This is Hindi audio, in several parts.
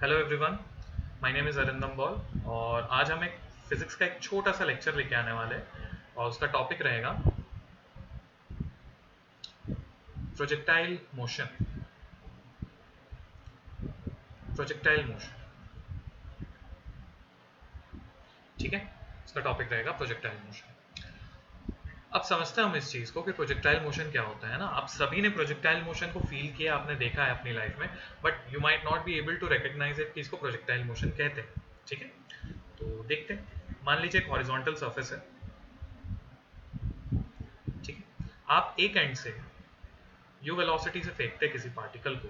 Hello everyone, my name is Arindam ball और आज हम एक फिजिक्स का एक छोटा सा लेक्चर लेके आने वाले हैं और उसका टॉपिक रहेगा प्रोजेक्टाइल मोशन। प्रोजेक्टाइल मोशन, ठीक है। इसका टॉपिक रहेगा प्रोजेक्टाइल मोशन। अब समझते हैं हम इस चीज़ को कि प्रोजेक्टाइल मोशन क्या होता है ना। आप सभी ने प्रोजेक्टाइल मोशन को फील किया, आपने देखा है अपनी लाइफ में, but you might not be able to recognise it कि इसको प्रोजेक्टाइल मोशन कहते हैं, ठीक है। तो देखते हैं, मान लीजिए एक हॉरिजॉन्टल सरफेस है, ठीक है। आप एक एंड से यू वेलोसिटी से फेंकते किसी पार्टिकल को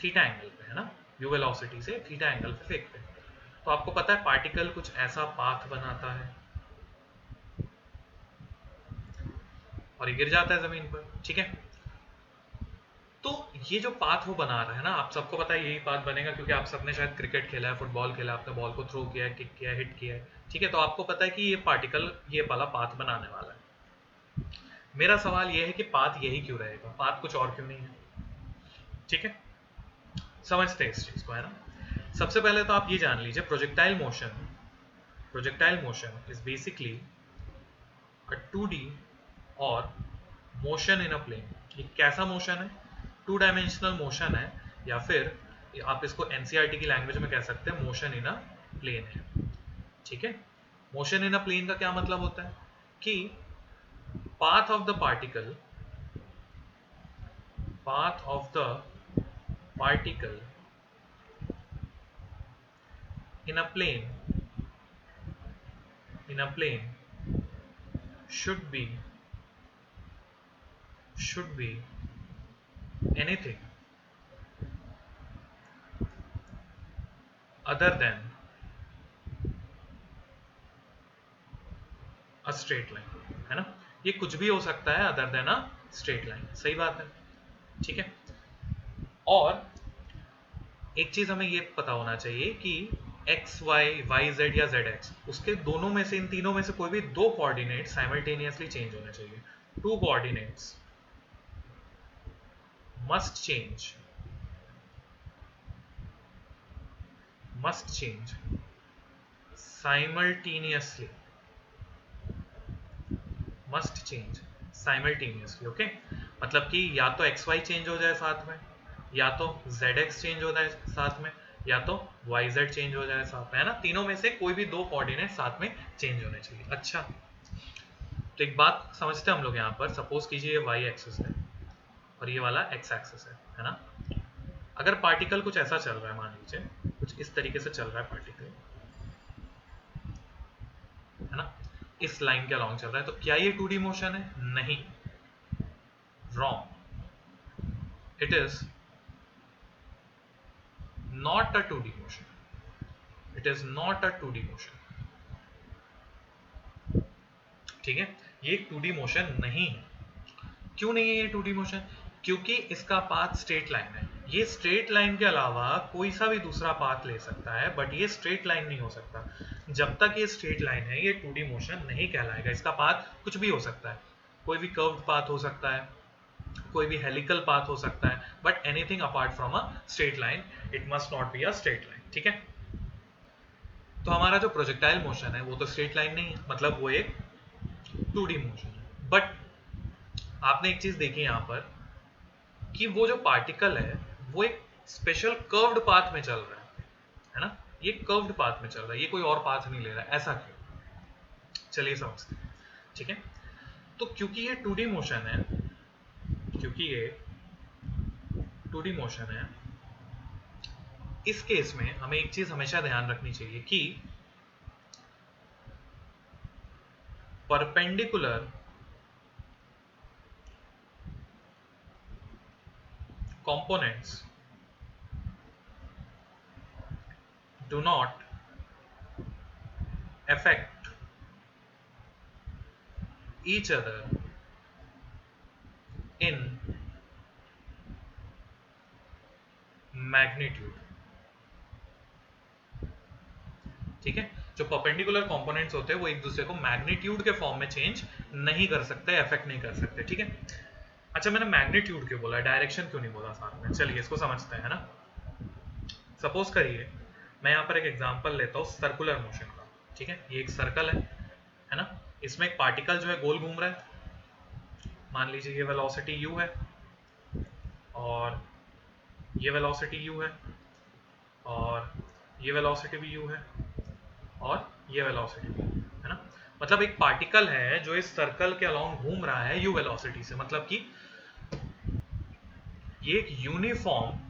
थीटा एंगल पे, है ना। यू वेलोसिटी से थीटा एंगल पे फेंकते, तो आपको पता है पार्टिकल कुछ ऐसा पाथ बनाता है और ये गिर जाता है जमीन पर, ठीक है। तो ये जो पाथ वो बना रहा है ना, आप सबको पता है यही पाथ बनेगा क्योंकि आप सबने शायद क्रिकेट खेला है, फुटबॉल खेला, आपने बॉल को थ्रो किया है, किक किया है, हिट किया है, ठीक है। तो आपको पता है कि ये पार्टिकल ये वाला पाथ बनाने वाला है। मेरा सवाल ये है कि पाथ यही क्यों रहेगा, पाथ कुछ और क्यों नहीं है, ठीक है। समझते हैं इस चीज को, है ना। सबसे पहले तो आप ये जान लीजिए projectile motion is basically a 2D और मोशन इन अ प्लेन। ये कैसा मोशन है? 2 डायमेंशनल मोशन है, या फिर आप इसको एनसीईआरटी की लैंग्वेज में कह सकते हैं मोशन इन अ प्लेन है, ठीक है। मोशन इन अ प्लेन का क्या मतलब होता है कि path of the particle in a plane should be anything other than a straight line, है ना। ये कुछ भी हो सकता है other than a straight line, सही बात है, ठीक है। और एक चीज हमें ये पता होना चाहिए कि एक्स वाई, वाई जेड या जेड एक्स, उसके दोनों में से, इन तीनों में से कोई भी दो कोऑर्डिनेट साइमल्टेनियसली चेंज होने चाहिए। Two coordinates must change simultaneously, okay. मतलब कि या तो एक्स वाई चेंज हो जाए साथ में, या तो जेड एक्स चेंज हो जाए साथ में, या तो वाई जेड चेंज हो जाए साथ में, है ना। तीनों में से कोई भी दो कोऑर्डिनेट साथ में चेंज होने चाहिए। अच्छा, तो एक बात समझते हैं हम लोग यहाँ पर। सपोज कीजिए ये वाई एक्सिस है और ये वाला एक्स एक्सिस है ना। अगर पार्टिकल कुछ ऐसा चल रहा है, मान लीजिए कुछ इस तरीके से चल रहा है पार्टिकल, है ना, इस लाइन के अलॉन्ग चल रहा है, तो क्या ये 2D मोशन है? नहीं, wrong. It is not a 2D motion, ठीक है। ये एक 2D मोशन नहीं है। क्यों नहीं है ये 2D मोशन? क्योंकि इसका पाथ स्ट्रेट लाइन है। ये स्ट्रेट लाइन के अलावा कोई सा भी दूसरा पाथ ले सकता है, बट ये स्ट्रेट लाइन नहीं हो सकता। जब तक ये स्ट्रेट लाइन है ये 2D मोशन नहीं कहलाएगा। इसका पाथ कुछ भी हो सकता है, कोई भी कर्व्ड पाथ हो सकता है, कोई भी हेलिकल पाथ हो सकता है, but anything apart from a straight line, it must not be a straight line, ठीक है। तो हमारा जो प्रोजेक्टाइल मोशन है वो तो स्ट्रेट लाइन नहीं है, मतलब वो एक 2D मोशन है। बट आपने एक चीज देखी यहां पर कि वो जो पार्टिकल है वो एक स्पेशल कर्व्ड पाथ में चल रहा है ना। ये कर्व्ड पाथ में चल रहा है, ये कोई और पाथ नहीं ले रहा है। ऐसा क्यों? चलिए समझते हैं, ठीक है। तो क्योंकि ये 2D मोशन है, इस केस में हमें एक चीज हमेशा ध्यान रखनी चाहिए कि perpendicular components do not affect each other in magnitude, ठीक है। जो परपेंडिकुलर कंपोनेंट्स होते हैं वो एक दूसरे को मैग्नीट्यूड के फॉर्म में चेंज नहीं कर सकते, अफेक्ट नहीं कर सकते, ठीक है। अच्छा, मैंने मैग्नीट्यूड क्यों बोला, डायरेक्शन क्यों नहीं बोला साथ में? चलिए इसको समझते हैं, है ना। सपोज करिए मैं यहाँ पर एक एग्जांपल लेता हूँ सर्कुलर मोशन का, ठीक है। ये एक सर्कल है ना, इसमें एक पार्टिकल जो है गोल घूम रहा है। मान लीजिए ये वेलोसिटी u है और ये वेलोसिटी u है और ये वेलोसिटी भी u है और ये वेलोसिटी भी है ना। मतलब एक पार्टिकल है जो इस सर्कल के अलोंग घूम रहा है u वेलोसिटी से, मतलब कि ये एक यूनिफॉर्म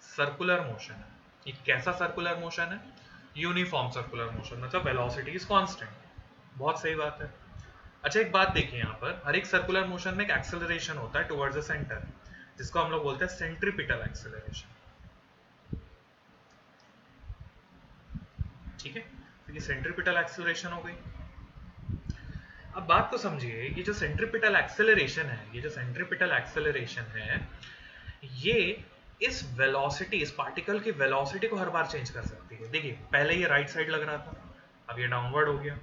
सर्कुलर मोशन है। ये कैसा सर्कुलर मोशन है? यूनिफॉर्म सर्कुलर मोशन, मतलब वेलोसिटी इज कांस्टेंट। बहुत सही बात है। अच्छा एक बात देखिए, यहाँ पर हर एक सर्कुलर मोशन में एक एक्सेलरेशन होता है टुवर्ड्स द सेंटर, जिसको हम लोग बोलते हैं सेंट्रीपिटल एक्सेलरेशन, ठीक है। तो ये सेंट्रीपिटल एक्सेलरेशन हो गई। अब बात को समझिए, ये जो सेंट्रीपिटल एक्सेलरेशन है, ये इस वेलोसिटी, इस पार्टिकल की वेलोसिटी को हर बार चेंज कर सकती है। देखिए पहले ये राइट साइड लग रहा था, अब ये डाउनवर्ड हो गया,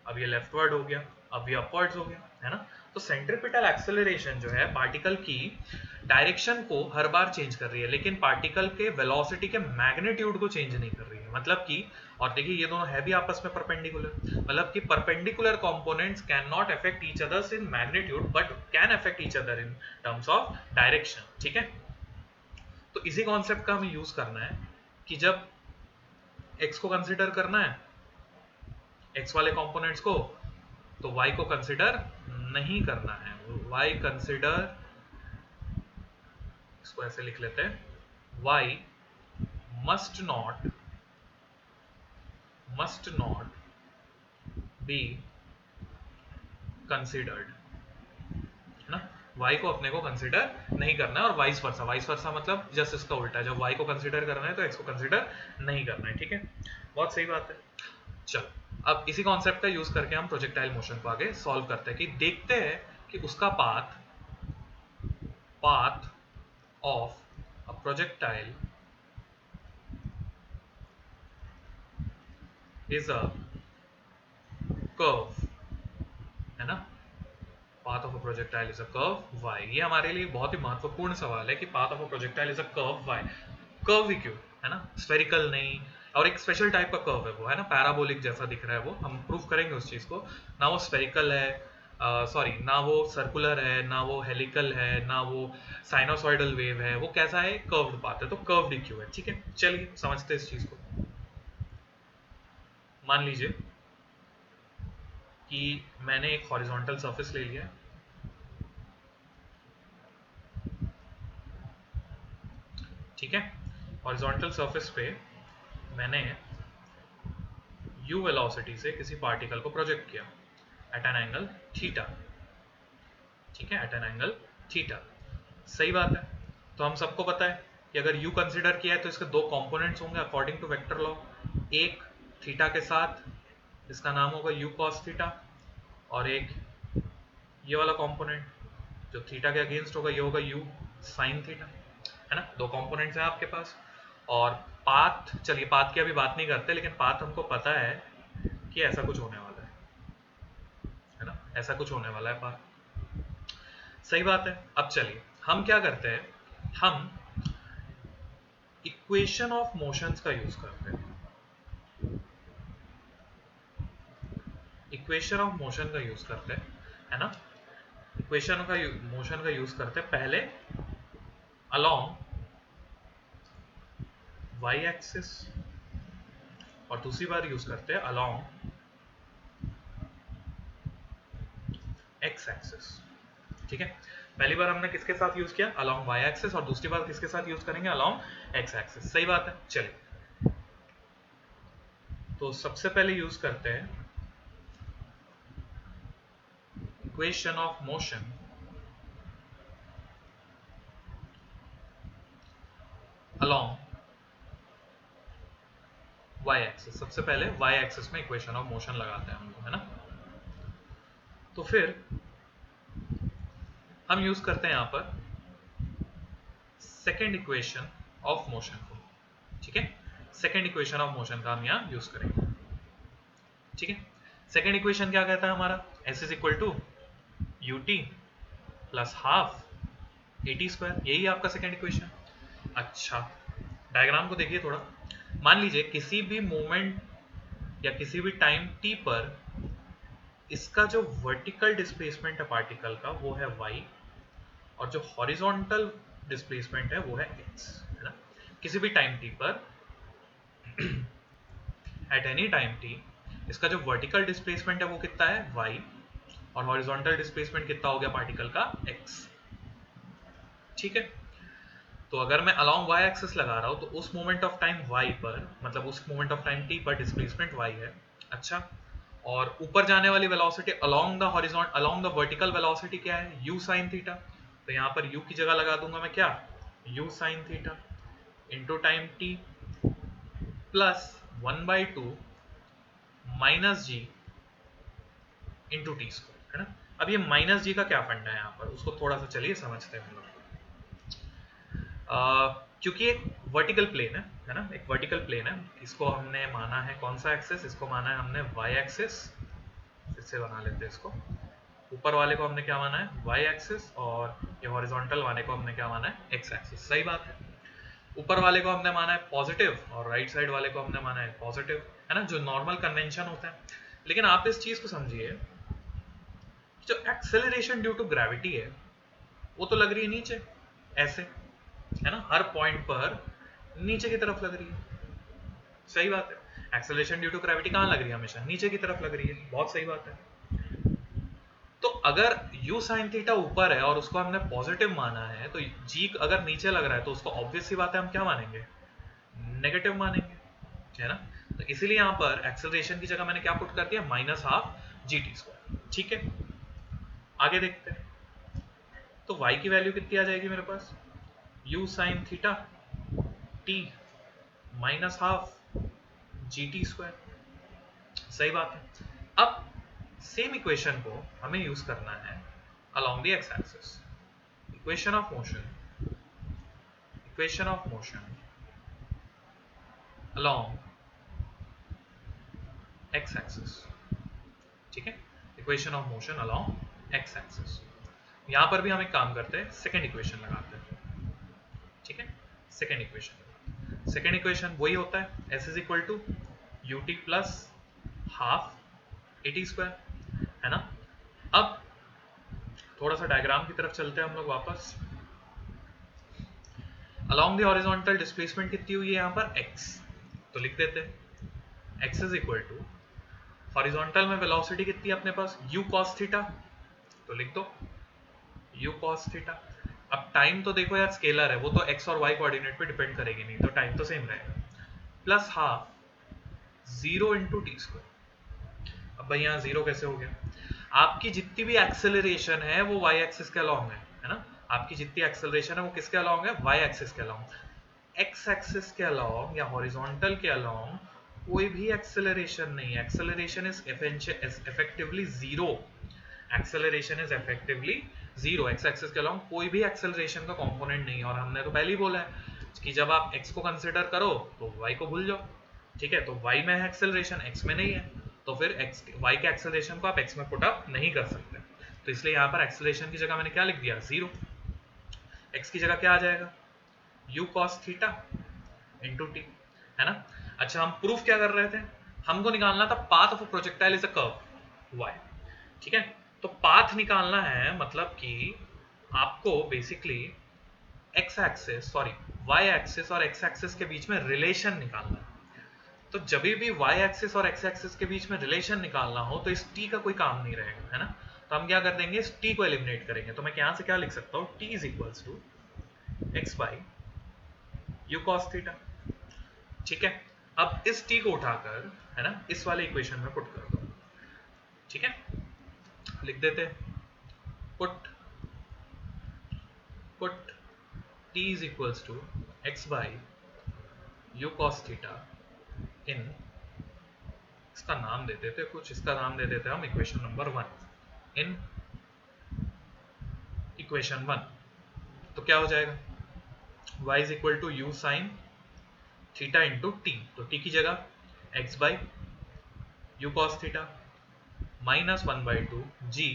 अब ये लेफ्टवर्ड हो गया, अब ये अपवर्ड्स हो गया, है ना। तो सेंट्रीपिटल एक्सेलरेशन जो है पार्टिकल की डायरेक्शन को हर बार चेंज कर रही है, लेकिन पार्टिकल के वेलोसिटी के मैग्नीट्यूड को चेंज नहीं कर रही है। मतलब कि, और देखिए ये दोनों है भी आपस में परपेंडिकुलर, मतलब कि perpendicular components can not affect each others in magnitude but can affect each other in terms of direction, ठीक है। तो इसी कॉन्सेप्ट का हमें यूज करना है कि जब x को कंसिडर करना है, x वाले कंपोनेंट्स को, तो y को कंसिडर नहीं करना है। y कंसिडर, इसको ऐसे लिख लेते हैं, y must not be considered, है ना। y को अपने को कंसिडर नहीं करना है, और वाइस वर्सा मतलब जस्ट इसका उल्टा है, जब y को कंसिडर करना है तो x को कंसिडर नहीं करना है, ठीक है। बहुत सही बात है। चलो अब इसी कॉन्सेप्ट का यूज करके हम प्रोजेक्टाइल मोशन को आगे सॉल्व करते हैं, कि देखते हैं कि उसका path of a projectile is a curve, है ना। Path of a projectile is a curve y। ये हमारे लिए बहुत ही महत्वपूर्ण सवाल है कि path of a projectile is a curve y। Curve ही क्यों, है ना, स्फेरिकल नहीं, और एक स्पेशल टाइप का कर्व है वो, है ना, पैराबोलिक जैसा दिख रहा है वो, हम प्रूव करेंगे उस चीज को। ना वो स्फेरिकल है, सॉरी, ना वो सर्कुलर है, ना वो हेलिकल है, ना वो साइनोसॉइडल वेव है, वो कैसा है, कर्व्ड पाथ है, तो कर्व्ड ही क्यों है, ठीक है। चलिए समझते हैं इस चीज को। मान लीजिए कि मैंने एक हॉरिजॉन्टल सरफेस ले लिया, ठीक है। हॉरिजॉन्टल सरफेस पे मैंने u वेलोसिटी से किसी पार्टिकल को प्रोजेक्ट किया एट एन एंगल थीटा, ठीक है, एट एन एंगल थीटा। सही बात है। तो हम सबको पता है कि अगर u कंसिडर किया है तो इसके दो कंपोनेंट्स होंगे अकॉर्डिंग टू वेक्टर लॉ, एक थीटा के साथ, इसका नाम होगा u cos थीटा, और एक ये वाला कंपोनेंट जो थीटा के अगेंस्ट होगा, ये होगा u sin थीटा, है ना। दो कंपोनेंट्स हैं आपके पास। और पाथ, चलिए पाथ की अभी बात नहीं करते, लेकिन पाथ हमको पता है कि ऐसा कुछ होने वाला है ना, ऐसा कुछ होने वाला है पाथ। सही बात है। अब चलिए हम क्या करते हैं, हम इक्वेशन ऑफ मोशंस का यूज करते हैं। इक्वेशन ऑफ मोशन का यूज करते हैं, है ना। इक्वेशन का मोशन का यूज करते हैं पहले अलोंग y एक्सिस, और दूसरी बार यूज करते हैं अलोंग x एक्सिस, ठीक है। पहली बार हमने किसके साथ यूज किया, अलोंग y एक्सिस, और दूसरी बार किसके साथ यूज करेंगे, अलोंग x एक्सिस। सही बात है। चलिए तो सबसे पहले यूज करते हैं equation of motion along y axis. सबसे पहले y एक्सिस में इक्वेशन ऑफ मोशन लगाते हैं हम लोग, है ना। तो फिर हम यूज करते हैं यहां पर सेकेंड इक्वेशन ऑफ मोशन को, ठीक है। सेकेंड इक्वेशन ऑफ मोशन का हम यहां यूज करेंगे, ठीक है। सेकेंड इक्वेशन क्या कहता है हमारा, s is equal to ut plus half 80 square, यही है आपका सेकेंड इक्वेशन। अच्छा, डायग्राम को देखिए थोड़ा। मान लीजिए किसी भी मोमेंट या किसी भी टाइम t पर इसका जो वर्टिकल डिस्प्लेसमेंट है पार्टिकल का वो है y, और जो हॉरिजॉन्टल डिस्प्लेसमेंट है वो है x, है ना। किसी भी टाइम t पर एट एनी टाइम t इसका जो वर्टिकल डिस्प्लेसमेंट है वो कितना है y, और हॉरिजॉन्टल डिस्प्लेसमेंट कितना हो गया पार्टिकल का x। ठीक है, तो अगर मैं अलॉन्ग y एक्सिस लगा रहा हूं तो उस मोमेंट ऑफ टाइम y पर, मतलब उस मोमेंट ऑफ टाइम t पर डिस्प्लेसमेंट y है। अच्छा, और ऊपर जाने वाली velocity along the horizontal, along the vertical velocity क्या है, u sin थीटा। तो यहाँ पर u की जगह लगा दूंगा मैं क्या, u sin theta into time t plus 1/2 minus g into t square, है ना। अब ये माइनस जी का क्या फंडा है यहाँ पर, उसको थोड़ा सा चलिए समझते हैं हम लोग। क्योंकि एक वर्टिकल प्लेन है ना, एक वर्टिकल प्लेन है, इसको हमने माना है कौन सा एक्सिस, इसको माना है हमने वाई एक्सिस। फिर से बना लेते हैं इसको। ऊपर वाले को हमने क्या माना है वाई एक्सिस, और ये हॉरिजॉन्टल वाले को हमने क्या माना है एक्स एक्सिस। सही बात है, ऊपर वाले को हमने माना है पॉजिटिव और राइट साइड वाले को हमने माना है पॉजिटिव, है ना, जो नॉर्मल कन्वेंशन होता है। लेकिन आप इस चीज को समझिए, जो एक्सेलरेशन ड्यू टू ग्रेविटी है वो तो लग रही है नीचे ऐसे, है ना, हर पॉइंट पर नीचे की तरफ लग रही है। सही बात है, एक्सेलरेशन ड्यू टू ग्रेविटी कहां लग रही है, हमेशा नीचे की तरफ लग रही है। बहुत सही बात है। तो अगर u sin थीटा ऊपर है और उसको हमने पॉजिटिव माना है, तो g अगर नीचे लग रहा है तो उसको ऑब्वियस सी बात है हम क्या मानेंगे, नेगेटिव मानेंगे, है ना। तो इसीलिए यहां पर एक्सेलरेशन की जगह मैंने क्या पुट कर दिया, -12 gt स्क्वायर। ठीक है, आगे देखते हैं। तो y की वैल्यू कितनी आ जाएगी मेरे पास, u sin theta t -12 gt square. सही बात है। अब सेम इक्वेशन को हमें यूज करना है along the x axis। Equation of motion, equation of motion along x axis। ठीक है, equation of motion along x axis। यहां पर भी हम एक काम करते हैं, सेकेंड इक्वेशन लगाते हैं। ठीक है, सेकेंड इक्वेशन, सेकेंड इक्वेशन वही होता है s is equal to u t plus half 80 square, है ना। अब थोड़ा सा डायग्राम की तरफ चलते हैं हम लोग वापस। अलॉन्ग द हॉरिजॉन्टल डिस्प्लेसमेंट कितनी हुई है यहाँ पर x, तो लिख देते हैं x is equal to horizontal में वेलोसिटी कितनी है अपने पास u cos थीटा, तो लिख दो u cos थीटा। अब टाइम तो देखो यार स्केलर है, वो तो x और y कोऑर्डिनेट पे डिपेंड करेगी नहीं, तो टाइम तो सेम रहेगा, plus half 0 into t square. अब भाई यहाँ 0 कैसे हो गया, आपकी जितनी भी एक्सेलरेशन है वो y एक्सिस के अलॉन्ग है ना। आपकी जितनी एक्सेलरेशन है वो किसके अलॉन्ग है, y एक्सिस के अलॉन्ग। x एक्सिस के अलॉन्ग या हॉरिजॉन्टल के अलॉन्ग कोई भी एक्सेलरेशन नहीं है, acceleration is effectively zero, acceleration is effectively zero. x axis के अलॉन्ग कोई भी एक्सेलरेशन का कंपोनेंट नहीं है, और हमने तो पहले ही बोला है कि जब आप x को कंसिडर करो तो y को भूल जाओ। ठीक है, तो y में है एक्सेलरेशन, x में नहीं है, तो फिर y के एक्सेलरेशन को आप x में पुट अप नहीं कर सकते। तो इसलिए यहाँ पर एक्सेलरेशन की जगह मैंने क्या लिख दिया, 0। x की जगह क्या आ जाएगा, u cos theta into T, है ना। अच्छा, हम प्रूफ क्या कर रहे थे, हमको निकालना था path of projectile is a curve y। ठीक है, तो पाथ निकालना है, मतलब कि आपको basically x axis sorry y axis और x एक्सिस के बीच में रिलेशन निकालना है। तो जब भी y एक्सिस और x एक्सिस के बीच में रिलेशन निकालना हो तो इस t का कोई काम नहीं रहेगा, है ना। तो हम क्या कर देंगे, इस t को एलिमिनेट करेंगे। तो मैं यहाँ से क्या लिख सकता हूँ, t is equals to x by u cos theta. ठीक है, अब इस t को उठाकर, है ना, इस वाले इक्वेशन में पुट कर दो। ठीक है, लिख देते put put t is equals to x by u cos theta in, इसका नाम दे देते कुछ, इसका नाम दे देते हम इक्वेशन नंबर 1। इन इक्वेशन 1 तो क्या हो जाएगा, y is equal to u sine theta into t, तो t की जगह x by u cos theta -1/2 g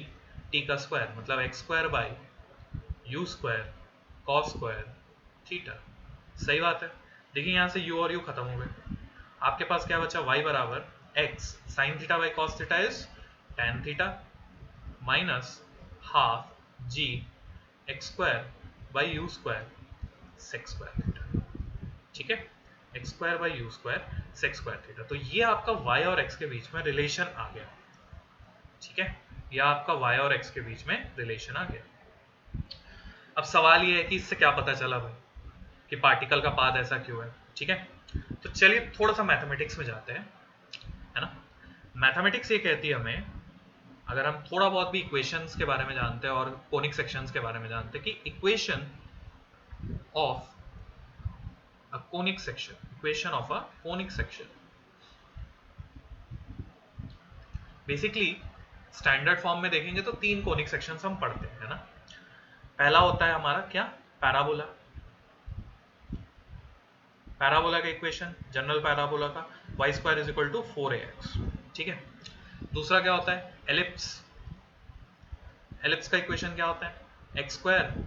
t का स्क्वायर, मतलब x square by u square cos square theta. सही बात है। देखिए यहाँ से u और u खत्म हो गए, आपके पास क्या बचा, y बराबर x sin theta by cos theta is tan theta minus half g x square by u square sec square theta. ठीक है, x square by u square sec square theta. तो ये आपका y और x के बीच में रिलेशन आ गया। ठीक है, यह आपका y और x के बीच में रिलेशन आ गया। अब सवाल ये है कि इससे क्या पता चला भाई कि पार्टिकल का पाथ ऐसा क्यों है। ठीक है, तो चलिए थोड़ा सा मैथमेटिक्स में जाते हैं, है ना। मैथमेटिक्स ये कहती है हमें, अगर हम थोड़ा बहुत भी इक्वेशंस के बारे में जानते हैं और कोनिक सेक्शंस के बारे में जानते हैं, कि equation of a conic section, equation of a conic section basically standard form में देखेंगे तो 3 कोनिक सेक्शंस हम पढ़ते हैं, है ना। पहला होता है हमारा क्या, पैराबोला। पैराबोला का इक्वेशन, जनरल पैराबोला का y square is equal to 4ax। ठीक है, दूसरा क्या होता है, एलिप्स। एलिप्स का इक्वेशन क्या होता है, x square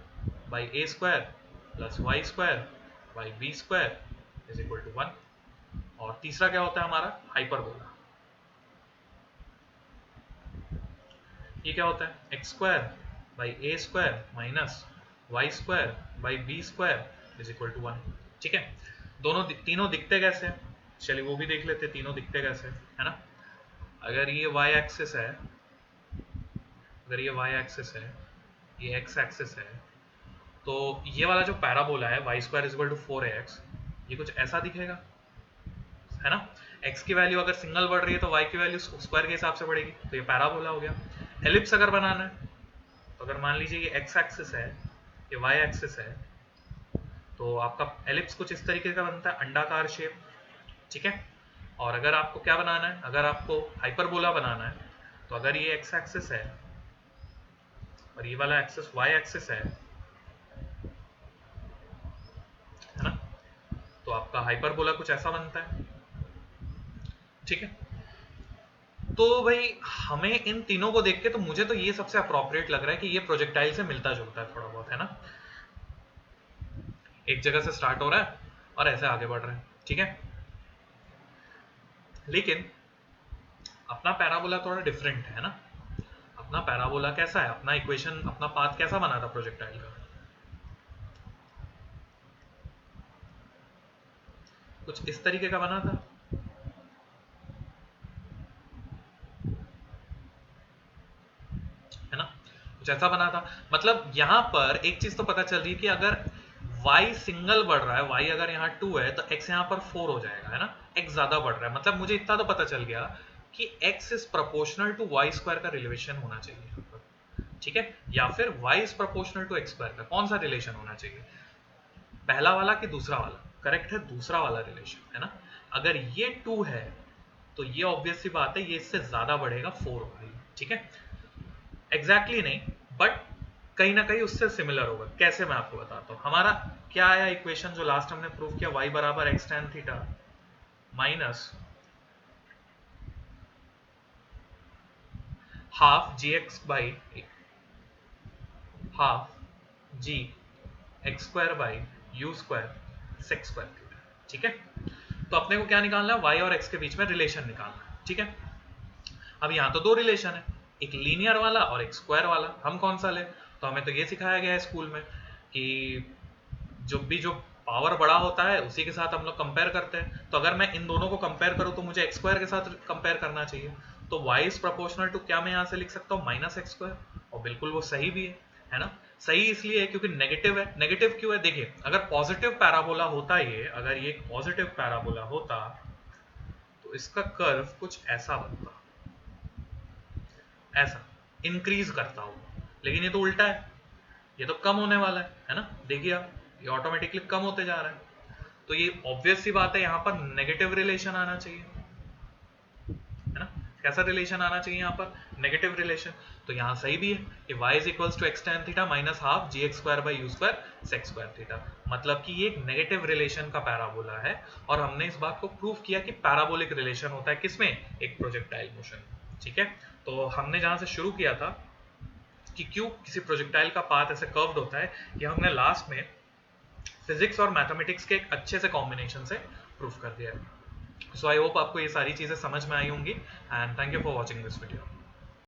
by a square plus y square by b square is equal to 1। और तीसरा क्या होता है हमारा, हाइपरबोला। ये क्या होता है, x square by a square minus y square by b square is equal to 1। ठीक है, तीनों दिखते कैसे हैं, चलिए वो भी देख लेते हैं, तीनों दिखते कैसे है ना। अगर ये वाई एक्सिस है, अगर ये वाई एक्सिस है, ये एक्स एक्सिस है, तो ये वाला जो पैराबोला है y square is equal to 4ax, ये कुछ ऐसा दिखेगा, है ना। x की वैल्यू अगर सिंगल बढ़ रही है तो y की वैल्यू स्क्वायर के हिसाब से बढ़ेगी, तो ये पैराबोला हो गया। एलिप्स अगर बनाना है तो अगर मान लीजिए ये x एक्सिस है, ये y एक्सिस है, तो आपका एलिप्स कुछ इस तरीके का बनता है, अंडाकार शेप। ठीक है, और अगर आपको क्या बनाना है, अगर आपको हाइपरबोला बनाना है, तो अगर ये x एक्सिस है और ये वाला एक्सिस y एक्सिस है ना, तो आपका हाइपरबोला कुछ ऐसा बनता है। ठीक है, तो भाई हमें इन तीनों को देख के तो मुझे तो ये सबसे अप्रोप्रिएट लग रहा है कि ये प्रोजेक्टाइल से मिलता जुलता है थोड़ा बहुत, है ना। एक जगह से स्टार्ट हो रहा है और ऐसे आगे बढ़ रहा है। ठीक है, लेकिन अपना पैराबोला थोड़ा डिफरेंट है ना। अपना पैराबोला कैसा है, अपना इक्वेशन, अपना पाथ कैसा बना था प्रोजेक्टाइल का, कुछ इस तरीके का बना था, है ना, कुछ ऐसा बना था। मतलब यहां पर एक चीज तो पता चल रही है कि अगर y सिंगल बढ़ रहा है, y अगर यहाँ 2 है तो x यहाँ पर 4 हो जाएगा, है ना। x ज्यादा बढ़ रहा है, मतलब मुझे इतना तो पता चल गया कि x is proportional to y square का रिलेशन होना चाहिए यहाँ पर। ठीक है, या फिर y is proportional to x square का कौन सा रिलेशन होना चाहिए, पहला वाला कि दूसरा वाला। करेक्ट है, दूसरा वाला रिलेशन, है ना। अगर ये 2 है तो ये ऑब्वियस सी बात है ये इससे ज्यादा बढ़ेगा 4 होगा। ठीक है, एग्जैक्टली नहीं, बट कहीं ना कहीं उससे सिमिलर होगा। कैसे, मैं आपको बताता हूं। हमारा क्या आया इक्वेशन जो लास्ट हमने प्रूव किया, y बराबर x tan theta minus half g x by half g x square by u square sec square theta. ठीक है, तो अपने को क्या निकालना है, y और x के बीच में रिलेशन निकालना है। ठीक है, अब यहां तो दो रिलेशन है, एक लीनियर वाला और एक स्क्वायर वाला। हम कौन सा ले, तो हमें तो ये सिखाया गया है स्कूल में कि जो पावर बड़ा होता है उसी के साथ हम लोग कंपेयर करते हैं। तो अगर मैं इन दोनों को कंपेयर करूं तो मुझे एक्स स्क्वायर के साथ कंपेयर करना चाहिए। तो y इज प्रोपोर्शनल टू, क्या मैं यहां से लिख सकता हूं, माइनस एक्स स्क्वायर। और बिल्कुल वो सही भी है ना। सही इसलिए है क्योंकि नेगेटिव है। नेगेटिव क्यों है, देखिए अगर पॉजिटिव पैराबोला होता, ये अगर ये पॉजिटिव पैराबोला होता तो इसका कर्व कुछ ऐसा बनता, ऐसा इंक्रीज करता होगा, लेकिन ये तो उल्टा है, ये तो कम होने वाला है ना। देखिए आप, ये ऑटोमेटिकली कम होते जा रहा है, तो ये ऑब्वियस सी बात है यहाँ पर नेगेटिव रिलेशन आना चाहिए, है ना। कैसा रिलेशन आना चाहिए यहाँ पर, नेगेटिव रिलेशन। तो यहाँ सही भी है कि y is equals to x tan theta minus half g x square by u square sec square theta. मतलब कि ये एक नेगेटिव रिलेशन का पैराबोला है, और हमने इस बात को प्रूव किया कि पैराबोलिक रिलेशन होता है किसमें, एक प्रोजेक्टाइल मोशन। ठीक है, तो हमने जहां से शुरू किया था कि क्यों किसी प्रोजेक्टाइल का पाथ ऐसे कर्व्ड होता है, ये हमने लास्ट में फिजिक्स और मैथमेटिक्स के एक अच्छे से कॉम्बिनेशन से प्रूफ कर दिया है. सो आई होप आपको ये सारी चीज़ें समझ में आई होंगी, and thank you for watching this video.